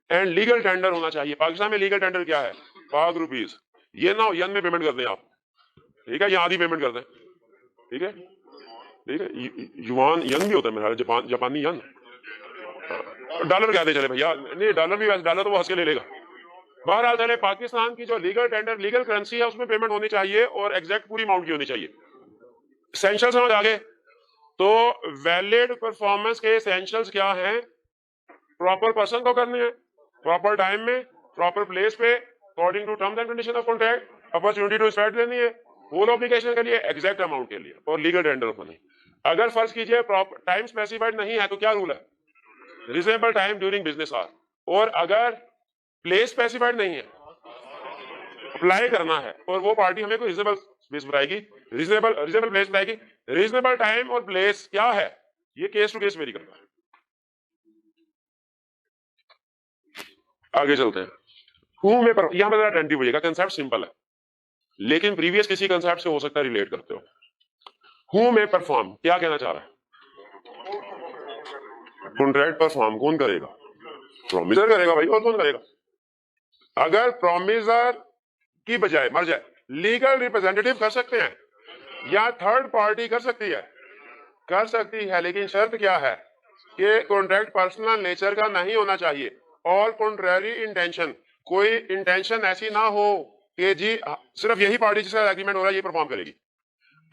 एंड लीगल टेंडर होना चाहिए। पाकिस्तान में लीगल टेंडर क्या है? पाक रुपीज। ये ना यन में पेमेंट कर दें आप, ठीक है, या आधी पेमेंट कर दें, ठीक है, ठीक है। युआन यन भी होता है मेरा, जापानी यन। डॉलर क्या दे चले भैया? नहीं डॉलर भी, वैसे डॉलर तो वो हंस के ले लेगा। बहरहाल चले, पाकिस्तान की जो लीगल टेंडर, लीगल करेंसी है, उसमें पेमेंट होनी चाहिए और एग्जैक्ट पूरी अमाउंट की होनी चाहिए। एसेंशियल समझ आ गए? तो वैलिड परफॉर्मेंस के एसेंशियल्स क्या हैं? प्रॉपर पर्सन को करने हैं, प्रॉपर टाइम में, प्रॉपर प्लेस पे, according to terms and condition of contract, opportunity to spend लेनी है, होल ऑब्लिगेशन के लिए, एग्जैक्ट अमाउंट के लिए, और लीगल टेंडर ऑफ मनी। अगर फर्ज कीजिए प्रॉपर टाइम स्पेसिफाइड नहीं है तो क्या रूल है? Reasonable time during business hour. और अगर प्लेस स्पेसिफाइड नहीं है, अप्लाई करना है, और वो पार्टी हमें कोई रीजनेबल प्लेस बताएगी, रीजनेबल प्लेस बताएगी, रीजनेबल टाइम और प्लेस क्या है, ये केस टू केस वेरी करता है। आगे चलते हैं। हूं में पर यहां पर अटेंटिव होइएगा, कंसेप्ट सिंपल है लेकिन प्रीवियस किसी कंसेप्ट से हो सकता है रिलेट करते हो। हूं में परफॉर्म क्या कहना चाह रहा है? कॉन्ट्रैक्ट परफॉर्म कौन करेगा? प्रोमिसर करेगा भाई, और कौन करेगा? अगर प्रोमिसर की बजाय मर जाए, लीगल रिप्रेजेंटेटिव कर सकते हैं या थर्ड पार्टी कर सकती है? कर सकती है, लेकिन शर्त क्या है कि कॉन्ट्रैक्ट पर्सनल नेचर का नहीं होना चाहिए और कॉन्ट्रैरी इंटेंशन, कोई इंटेंशन ऐसी ना हो कि जी सिर्फ यही पार्टी जिसका एग्रीमेंट हो रहा है ये परफॉर्म करेगी।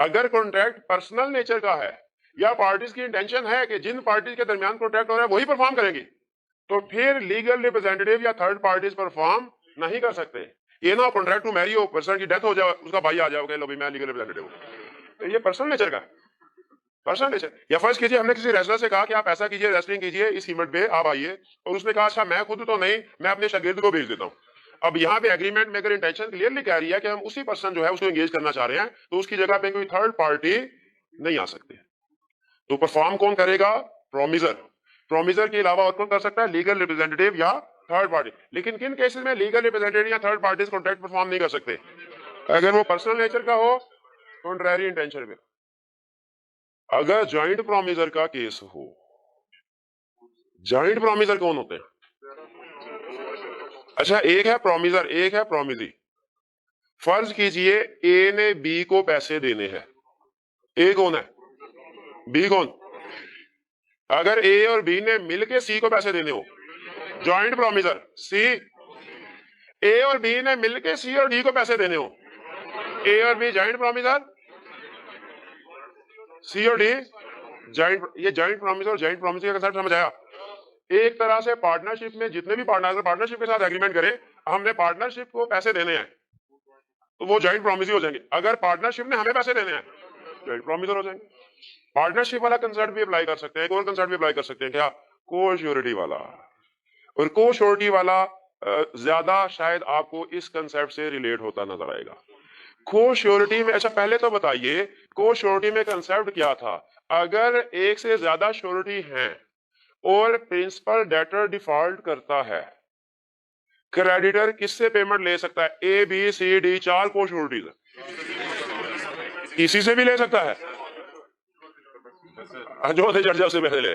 अगर कॉन्ट्रैक्ट पर्सनल नेचर का है या पार्टीज की इंटेंशन है कि जिन पार्टीज के दरमियान कॉन्ट्रैक्ट हो रहा है वही परफॉर्म करेंगे, तो फिर लीगल रिप्रेजेंटेटिव या थर्ड पार्टीज परफॉर्म नहीं कर सकते। ये ना कॉन्ट्रैक्ट टू मैरी हो, पर्सन की डेथ हो जाए, उसका भाई आ जाओगे लो भी मैं लीगल रिप्रेजेंटेटिव हूं, तो ये पर्सनल नेचर का, पर्सनल नेचर। या फर्स्ट कीजिए हमने किसी रेसलर से कहा कि आप ऐसा कीजिए, रेसलिंग कीजिए इस इवेंट पे आप आइए, और उसने कहा अच्छा मैं खुद तो नहीं, मैं अपने शागिर्द को भेज देता हूँ। अब यहाँ पे एग्रीमेंट में अगर इंटेंशन क्लियरली कह रही है कि हम उसी पर्सन जो है उसको एंगेज करना चाह रहे हैं, तो उसकी जगह पे कोई थर्ड पार्टी नहीं आ सकती। तो परफॉर्म कौन करेगा? प्रोमिसर। प्रोमिसर के अलावा और कौन कर सकता है? लीगल रिप्रेजेंटेटिव या थर्ड पार्टी। लेकिन किन केसेस में लीगल रिप्रेजेंटेटिव या थर्ड पार्टी कॉन्ट्रैक्ट परफॉर्म नहीं कर सकते? अगर वो पर्सनल नेचर का हो, कॉन्ट्रैरी इंटेंशन में। अगर जॉइंट प्रोमिसर का केस हो, जॉइंट प्रोमिसर कौन होते हैं? अच्छा, एक है प्रोमिसर, एक है प्रोमिसी। फर्ज कीजिए ए ने बी को पैसे देने हैं। ए कौन है? बी कौन? अगर ए और बी ने मिलके सी को पैसे देने हो, जॉइंट प्रोमिसर सी। ए और बी ने मिलके सी और डी को पैसे देने हो, ए और बी जॉइंट प्रोमिसर, सी और डी जॉइंट। ये जॉइंट प्रोमिसर और जॉइंट प्रोमिसर का कंसेप्ट समझ आया? एक तरह से पार्टनरशिप में जितने भी पार्टनर पार्टनरशिप के साथ एग्रीमेंट करें, हमने पार्टनरशिप को पैसे देने हैं तो वो जॉइंट प्रोमिसर हो जाएंगे। अगर पार्टनरशिप ने हमें पैसे देने हैं, जॉइंट प्रोमिसर हो जाएंगे। पार्टनरशिप वाला कंसेप्ट भी अप्लाई कर सकते हैं, एक और कंसेप्ट भी अप्लाई कर सकते हैं, क्या? को श्योरिटी वाला। और को श्योरिटी वाला ज्यादा शायद आपको इस कंसेप्ट से रिलेट होता नजर आएगा। को श्योरिटी में, अच्छा पहले तो बताइए को श्योरिटी में कंसेप्ट क्या था? अगर एक से ज्यादा श्योरिटी हैं और प्रिंसिपल डेटर डिफॉल्ट करता है, क्रेडिटर किससे पेमेंट ले सकता है? ए बी सी डी, चार को श्योरिटीज, किसी से भी ले सकता है जो हथे चढ़ जाए उससे पैसे ले।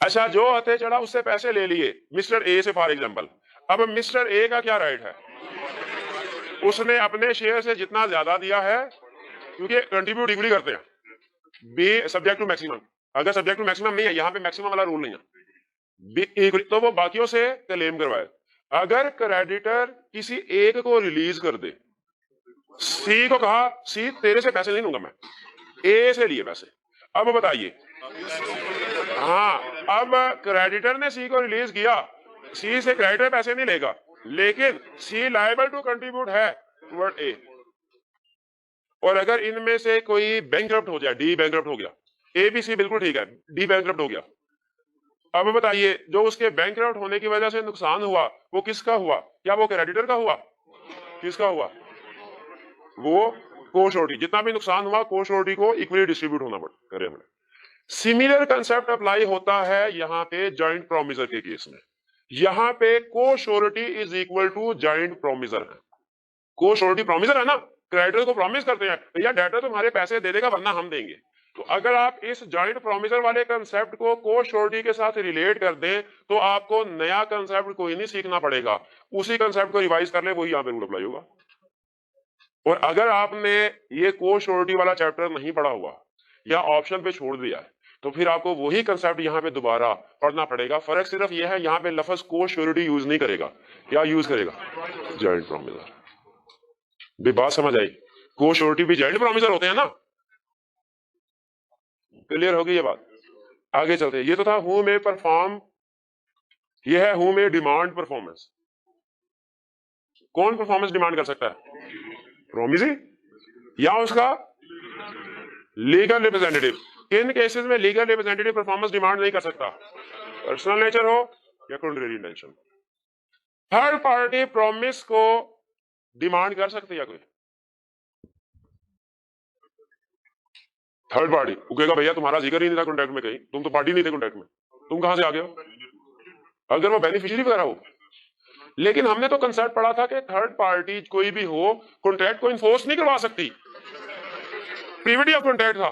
अच्छा, जो हथे चढ़ा उससे पैसे ले लिए मिस्टर ए से फॉर एग्जांपल। अब मिस्टर ए का क्या राइट है? उसने अपने शेयर से जितना ज्यादा दिया है, क्योंकि कंट्रीब्यूट इक्वली करते हैं, बी सब्जेक्ट टू मैक्सिमम। अगर सब्जेक्ट टू मैक्सिमम नहीं है, यहाँ पे मैक्सिमम वाला रूल नहीं है, बी इक्वली, तो वो बाकियों से क्लेम करवाए। अगर क्रेडिटर किसी एक को रिलीज कर दे, सी को कहा सी तेरे से पैसे नहीं लूंगा मैं, ए से लिए पैसे। अब बताइए, हाँ अब क्रेडिटर ने सी को रिलीज किया, सी से क्रेडिटर पैसे नहीं लेगा, लेकिन सी लायबल टू कंट्रीब्यूट है टुवर्ड ए। और अगर इनमें से कोई बैंकरप्ट हो जाए, डी बैंकरप्ट हो गया, ए बी सी बिल्कुल ठीक है, डी बैंकरप्ट हो गया, अब बताइए जो उसके बैंकरप्ट होने की वजह से नुकसान हुआ वो किसका हुआ? क्या वो क्रेडिटर का हुआ? किसका हुआ? वो को श्योरिटी। जितना भी नुकसान हुआ को श्योरिटी को इक्वली डिस्ट्रीब्यूट होना करे। सिमिलर कंसेप्ट अप्लाई होता है यहाँ पे जॉइंट प्रोमिसर के केस में। यहाँ पे co surety is equal to joint promisor है। को श्योरिटी प्रोमिसर है ना, क्रेडिटर को प्रॉमिस करते हैं भैया डेटर तुम्हारे पैसे दे देगा वरना हम देंगे, तो अगर आप इस जॉइंट प्रोमिसर वाले कंसेप्ट को को श्योरिटी के साथ रिलेट कर दें तो आपको नया कंसेप्ट कोई नहीं सीखना पड़ेगा, उसी कंसेप्ट को रिवाइज कर ले, वही यहां पे रूल अप्लाई होगा। और अगर आपने ये को श्योरिटी वाला चैप्टर नहीं पढ़ा हुआ या ऑप्शन पे छोड़ दिया है तो फिर आपको वही कंसेप्ट यहाँ पे दोबारा पढ़ना पड़ेगा। फर्क सिर्फ यह है, यहाँ पे लफ्ज को श्योरिटी यूज नहीं करेगा, क्या यूज करेगा? Joint promisor. भी बात समझ आई? को श्योरिटी भी जॉइंट प्रोमिसर होते हैं ना। क्लियर होगी ये बात? आगे चलते हैं। ये तो था हु में परफॉर्म, ये है हु में डिमांड परफॉर्मेंस। कौन परफॉर्मेंस डिमांड कर सकता है? प्रोमिसी या उसका लीगल रिप्रेजेंटेटिव। किन केसेस में लीगल रिप्रेजेंटेटिव परफॉर्मेंस डिमांड नहीं कर सकता? पर्सनल नेचर हो या contrary intention. Third party promise को डिमांड कर सकती है कोई? थर्ड पार्टी कहेगा भैया तुम्हारा जिक्र ही नहीं था कॉन्ट्रैक्ट में, कहीं तुम तो पार्टी नहीं थे कॉन्ट्रैक्ट में, तुम कहां से आ गए हो? अगर वो बेनिफिशियरी वगैरह हो। लेकिन हमने तो कंसेप्ट पढ़ा था कि थर्ड पार्टी कोई भी हो कॉन्ट्रैक्ट को इन्फोर्स नहीं करवा सकती। प्रीविटी ऑफ कॉन्ट्रैक्ट था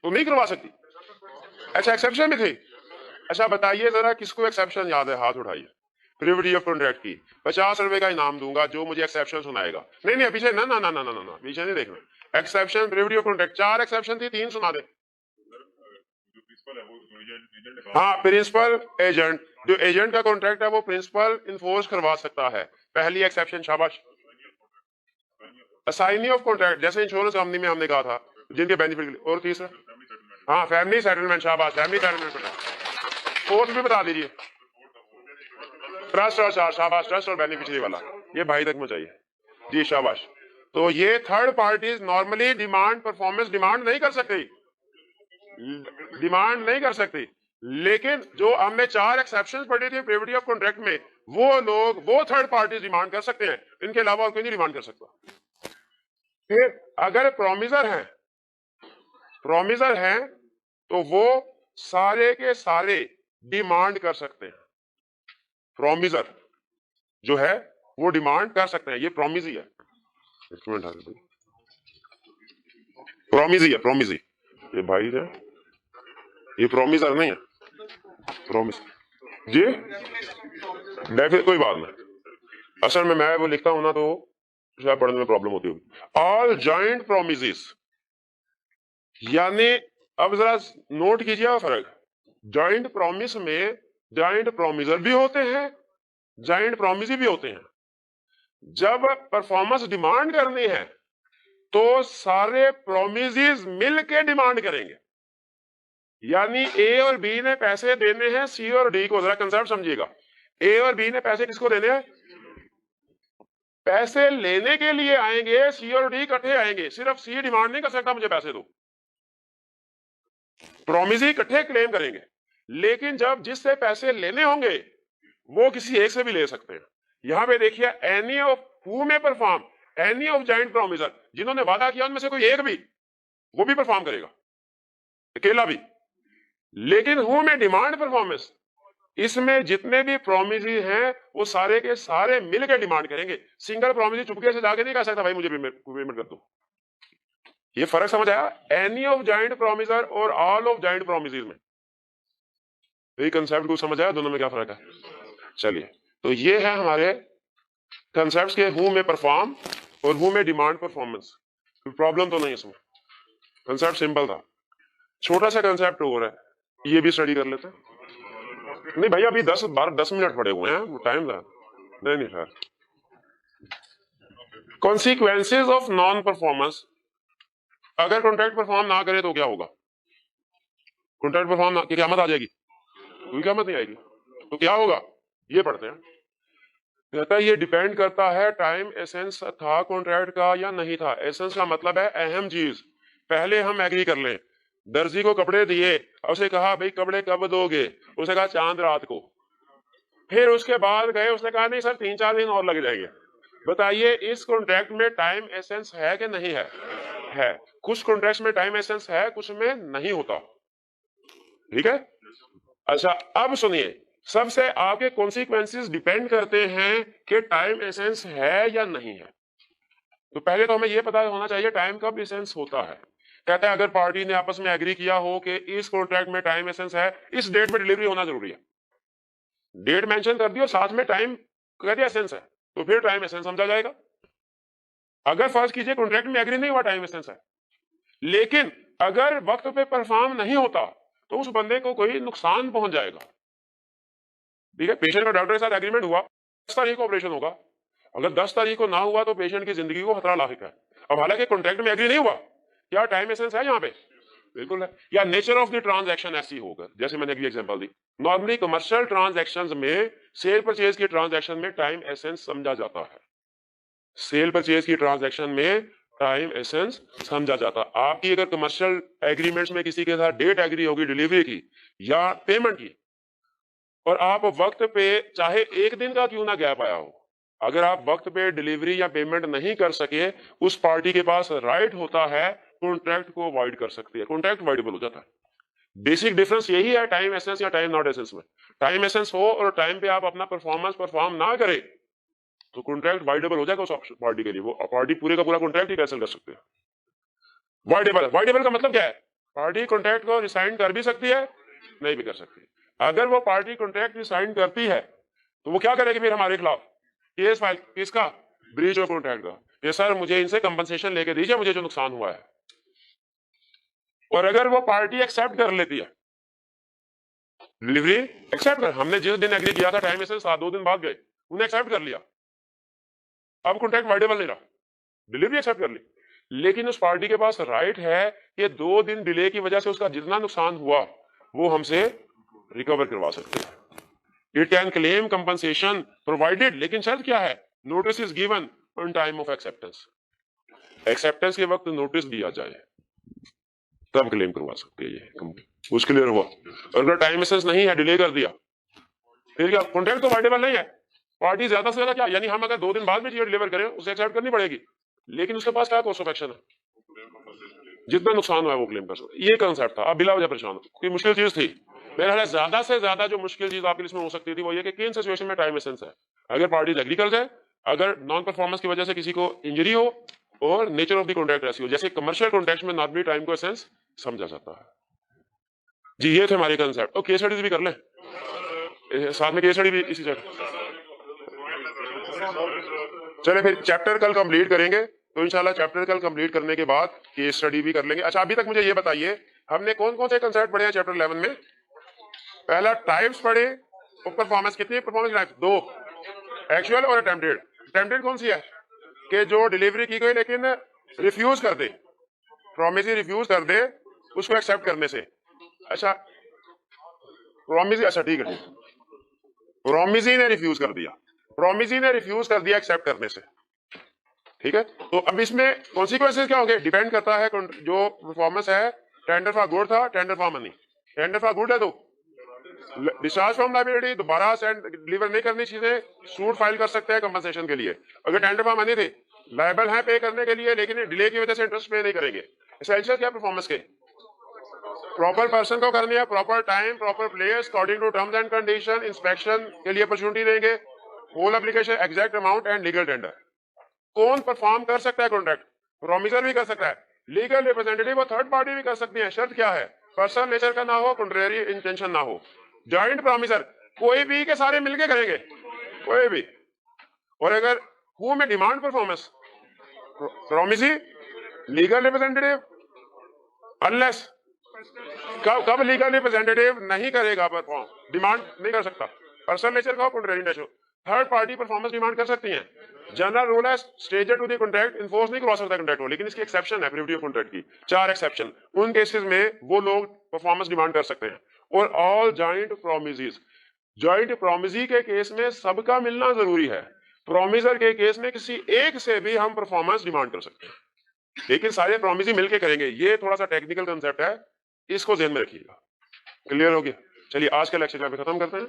तो नहीं करवा सकती। अच्छा एक्सेप्शन भी थे। अच्छा बताइए जरा किसको एक्सेप्शन याद है? हाथ उठाइए। प्रीविटी ऑफ कॉन्ट्रैक्ट की 50 रुपए का इनाम दूंगा जो मुझे एक्सेप्शन सुनाएगा। नहीं नहीं पीछे ना ना ना ना ना ना पीछे नहीं देखना। Exception privity of contract 4 exception थी, 3 सुना दे। हाँ प्रिंसिपल एजेंट, जो एजेंट का कॉन्ट्रैक्ट है वो प्रिंसिपल इन्फोर्स करवा सकता है। पहली एक्सेप्शन शाबाश। असाइनी ऑफ कॉन्ट्रैक्ट जैसे इंश्योरेंस कंपनी में हमने कहा था जिनके बेनिफिट। और तीसरा हाँ फैमिली सेटलमेंट, शाबाश फैमिली सेटलमेंट। फोर्थ भी बता दीजिए। ट्रस्ट और शाबाश, ट्रस्ट और बेनिफिशियरी वाला, ये भाई तक में चाहिए जी शाबाश। तो ये third parties normally demand performance demand नहीं कर सकती, डिमांड नहीं कर सकती। लेकिन जो हमने 4 एक्सेप्शंस पढ़ी थी प्रीविटी ऑफ कॉन्ट्रैक्ट में, वो लोग वो थर्ड पार्टीज डिमांड कर सकते हैं, इनके अलावा कोई नहीं डिमांड कर सकता। फिर अगर प्रोमिसर हैं तो वो सारे के सारे डिमांड कर सकते हैं। प्रोमिसर जो है वो डिमांड कर सकते हैं, ये प्रोमिसी है। प्रोमिसी ये भाई है, ये प्रोमिसर नहीं है, प्रोमिस जी डेफिनेट कोई बात नहीं। असल में मैं वो लिखता हूं ना तो शायद पढ़ने में प्रॉब्लम होती होगी। ऑल जॉइंट प्रोमिसेस, यानी अब जरा नोट कीजिए फर्क। जॉइंट प्रोमिस में जॉइंट प्रोमिसर भी होते हैं, जॉइंट प्रोमिसी भी होते हैं। जब परफॉर्मेंस डिमांड करनी है तो सारे प्रोमिसेस मिल के डिमांड करेंगे। यानी ए और बी ने पैसे देने हैं सी और डी को, जरा कंसेप्ट समझिएगा। ए और बी ने पैसे किसको देने हैं? पैसे लेने के लिए आएंगे, सी और डी इकट्ठे आएंगे। सिर्फ सी डिमांड नहीं कर सकता मुझे पैसे दो, प्रोमिस इकट्ठे क्लेम करेंगे। लेकिन जब जिससे पैसे लेने होंगे वो किसी एक से भी ले सकते हैं। यहां पे देखिए एनी ऑफ हु में perform, any of joint promisor, जिन्होंने वादा किया उनमें से कोई एक भी वो भी परफॉर्म करेगा, अकेला भी। लेकिन हु में डिमांड परफॉर्मेंस, इसमें जितने भी प्रोमिसी हैं वो सारे के सारे मिलकर डिमांड करेंगे। सिंगल प्रोमिसी चुपके से जाके नहीं कह सकता भाई मुझे पेमेंट कर दो। ये फर्क समझ आया? एनी ऑफ जॉइंट प्रोमिसर और ऑल ऑफ जॉइंट प्रोमिसेस में यही कंसेप्ट को समझ आया, दोनों में क्या फर्क है? चलिए तो ये है हमारे कंसेप्ट्स के हु में परफॉर्म और हु में डिमांड परफॉर्मेंस। प्रॉब्लम तो नहीं इसमें, कंसेप्ट सिंपल था। छोटा सा कंसेप्ट और है, ये भी स्टडी कर लेते हैं। नहीं भैया अभी 10 मिनट पड़े हुए हैं, टाइम था नहीं sir. Consequences of non performance, अगर कॉन्ट्रैक्ट परफॉर्म ना करे तो क्या होगा? कॉन्ट्रैक्ट परफॉर्म ना, क़यामत आ जाएगी? कोई क़यामत नहीं आएगी। तो क्या होगा ये पढ़ते हैं। कहता है ये डिपेंड करता है टाइम एसेंस था कॉन्ट्रैक्ट का या नहीं था। एसेंस का मतलब है अहम चीज। पहले हम एग्री कर लें, दर्जी को कपड़े दिए, उसे कहा भाई कपड़े कब दोगे? उसने कहा चांद रात को। फिर उसके बाद गए, उसने कहा नहीं सर 3-4 दिन और लग जाएंगे। बताइए इस कॉन्ट्रैक्ट में टाइम एसेंस है कि नहीं है? है। कुछ कॉन्ट्रैक्ट में टाइम एसेंस है, कुछ में नहीं होता। ठीक है। अच्छा अब सुनिए, सबसे आपके कॉन्सिक्वेंसेस डिपेंड करते हैं कि टाइम एसेंस है या नहीं है। तो पहले तो हमें यह पता होना चाहिए टाइम कब एसेंस होता है। कहता है अगर पार्टी ने आपस में एग्री किया हो कि इस कॉन्ट्रैक्ट में टाइम एसेंस है, इस डेट में डिलीवरी होना जरूरी है, डेट मेंशन कर दी और साथ में टाइम कह दिया एसेंस है, तो फिर टाइम एसेंस समझा जाएगा। अगर फर्ज कीजिए कॉन्ट्रैक्ट में एग्री नहीं हुआ, टाइम एसेंस है, लेकिन अगर वक्त पे परफॉर्म नहीं होता तो उस बंदे को कोई नुकसान पहुंच जाएगा। ठीक है, पेशेंट का डॉक्टर के साथ एग्रीमेंट हुआ, 10 तारीख को ऑपरेशन होगा, अगर 10 तारीख को ना हुआ तो पेशेंट की जिंदगी को खतरा लाहिक है। अब हालांकि कॉन्ट्रैक्ट में एग्री नहीं हुआ, क्या टाइम एसेंस है यहाँ पे? बिल्कुल है। या नेचर ऑफ द ट्रांजैक्शन ऐसी होगा, जैसे मैंने अभी एग्जांपल दी, नॉर्मली कमर्शियल ट्रांजैक्शंस में सेल परचेज की ट्रांजैक्शन में टाइम एसेंस समझा जाता है, सेल परचेज की ट्रांजैक्शन में टाइम एसेंस समझा जाता है। आपकी अगर कमर्शियल एग्रीमेंट्स में किसी के साथ डेट एग्री होगी डिलीवरी की या पेमेंट की, और आप वक्त पे चाहे एक दिन का क्यों ना गैप आया हो, अगर आप वक्त पे डिलीवरी या पेमेंट नहीं कर सके, उस पार्टी के पास राइट होता है कॉन्ट्रैक्ट को वॉइड कर सकती है, कॉन्ट्रैक्ट वॉइडेबल हो जाता है। बेसिक डिफरेंस यही है टाइम एसेंस या टाइम नॉट एसेंस में। टाइम एसेंस हो और टाइम पे आप अपना परफॉर्मेंस परफॉर्म ना करे तो कॉन्ट्रैक्ट वाइडेबल हो जाएगा उस पार्टी के लिए, वो पार्टी पूरे का पूरा कॉन्ट्रैक्ट ही कैंसिल कर सकते हैं। वाइडेबल, वाइडेबल का मतलब क्या है? पार्टी कॉन्ट्रैक्ट को रिसाइन कर भी सकती है, नहीं भी कर सकती। अगर वो पार्टी कॉन्ट्रैक्ट रिसाइन करती है तो वो क्या करेगी फिर हमारे खिलाफ? केस फाइल, किसका? ब्रीच ऑफ कॉन्ट्रैक्ट का। ये सर मुझे इनसे कंपनसेशन लेके दीजिए, मुझे जो नुकसान हुआ है। और अगर वो पार्टी एक्सेप्ट कर लेती है डिलीवरी, एक्सेप्ट कर, हमने जिस दिन एग्री किया था टाइम एसेंस 2 दिन बाद गए, उन्हें एक्सेप्ट कर लिया, अब कॉन्ट्रैक्ट वाइडेबल नहीं रहा, डिलीवरी एक्सेप्ट कर ली, लेकिन उस पार्टी के पास राइट है कि 2 दिन डिले की वजह से उसका जितना नुकसान हुआ वो हमसे रिकवर करवा सकते हैं। It can claim compensation provided, लेकिन शर्त क्या है? Notice is given on time of acceptance, acceptance के वक्त नोटिस दिया जाए तब क्लेम करवा सकते हैं। ये कुछ क्लियर हुआ? और अगर टाइम एसेंस नहीं है, डिले कर दिया, फिर क्या? कॉन्ट्रैक्ट तो वाइडेबल नहीं है, पार्टी ज्यादा से ज्यादा क्या, यानी हम अगर 2 दिन बाद में चीज डिलीवर करें उसे एक्सेप्ट करनी पड़ेगी, लेकिन उसके पास क्या कोर्स ऑफ एक्शन है? जितना नुकसान हुआ है वो क्लेम कर सकते। ये कंसेप्ट था। आप बिला वजह परेशान हो, कोई मुश्किल चीज थी? मेरा ख्याल है ज्यादा से ज्यादा जो मुश्किल चीज आपके लिए इसमें हो सकती थी वो ये कि किन सिचुएशन में टाइम एसेंस है। अगर पार्टीज एग्री कर जाए, अगर नॉन परफॉर्मेंस की वजह से किसी को इंजरी हो, और नेचर ऑफ द कॉन्ट्रैक्ट ऐसी हो, जैसे कमर्शियल कॉन्ट्रैक्ट में नॉर्मली टाइम को एसेंस समझा जाता है। जी ये थे हमारे कंसेप्ट। और केस स्टडीज भी कर लें साथ में, केस स्टडी भी इसी जगह। चले फिर चैप्टर कल कंप्लीट करेंगे, तो इंशाल्लाह चैप्टर कल कंप्लीट करने के बाद केस स्टडी भी कर लेंगे। अच्छा अभी तक मुझे ये बताइए हमने कौन कौन से कंसेप्ट पढ़े हैं चैप्टर 11 में? पहला टाइप्स पढ़े, और परफॉर्मेंस, कितनी परफॉर्मेंस टाइप्स? 2, एक्चुअल और अटेम्प्टेड। अटेम्प्टेड कौन सी है? कि जो डिलीवरी की गई लेकिन रिफ्यूज कर दे, प्रॉमिस रिफ्यूज कर दे उसको एक्सेप्ट करने से। अच्छा प्रॉमिस, अच्छा ठीक है, प्रॉमिस ने रिफ्यूज कर दिया, प्रॉमिस ने रिफ्यूज कर दिया एक्सेप्ट करने से, ठीक है। तो अब इसमें कॉन्सिक्वेंसेस क्या होंगे? डिपेंड करता है जो परफॉर्मेंस है। टेंडर फॉर गुड था, tender for money. Tender for good है तो डिस्चार्ज फ्रॉम लायबिलिटी, दोबारा सेंड डिलीवर नहीं करनी चीजें, सूट फाइल कर सकते हैं कंपनसेशन के लिए। अगर टेंडर फॉर मनी थे, लायबल है पे करने के लिए, लेकिन डिले की वजह से इंटरेस्ट पे नहीं करेंगे। एसेंशियल क्या परफॉर्मेंस के? प्रॉपर पर्सन को करनी है, proper time, proper place, according to terms and condition, inspection के लिए अपॉर्चुनिटी देंगे, whole application, exact amount and legal tender. कौन परफॉर्म कर सकता है कॉन्ट्रैक्ट? प्रोमिसर भी कर सकता है, लीगल रिप्रेजेंटेटिव और थर्ड पार्टी भी कर सकती है। शर्त क्या है? पर्सनल नेचर का ना हो, कॉन्ट्रेरी इंटेंशन ना हो। जॉइंट प्रोमिसर कोई भी के सारे मिलके करेंगे, कोई भी। और अगर हु में demand performance, promisee, legal representative, unless कब लीगल रिप्रेजेंटेटिव नहीं करेगा परफॉर्म, डिमांड नहीं कर सकता, पर्सनल नेचर का हो, contrary nature. Third party performance demand कर सकती हैं। जनरल रूल है स्टेजर टू द कॉन्ट्रैक्ट, इन्फोर्स नहीं करवा सकता कॉन्ट्रैक्ट को, लेकिन इसकी एक्सेप्शन है प्रिविटी ऑफ कॉन्ट्रैक्ट की, 4 एक्सेप्शन। उन केसेस में वो लोग परफॉर्मेंस डिमांड कर सकते हैं। और all joint promises, joint promisee के केस में सबका मिलना जरूरी है। प्रोमिसर के केस में किसी एक से भी हम परफॉर्मेंस डिमांड कर सकते हैं, लेकिन सारे प्रोमिसी मिलके करेंगे। ये थोड़ा सा टेक्निकल कंसेप्ट है, इसको ध्यान में रखिएगा। क्लियर हो गया? चलिए आज का लेक्चर यहाँ पे खत्म करते हैं।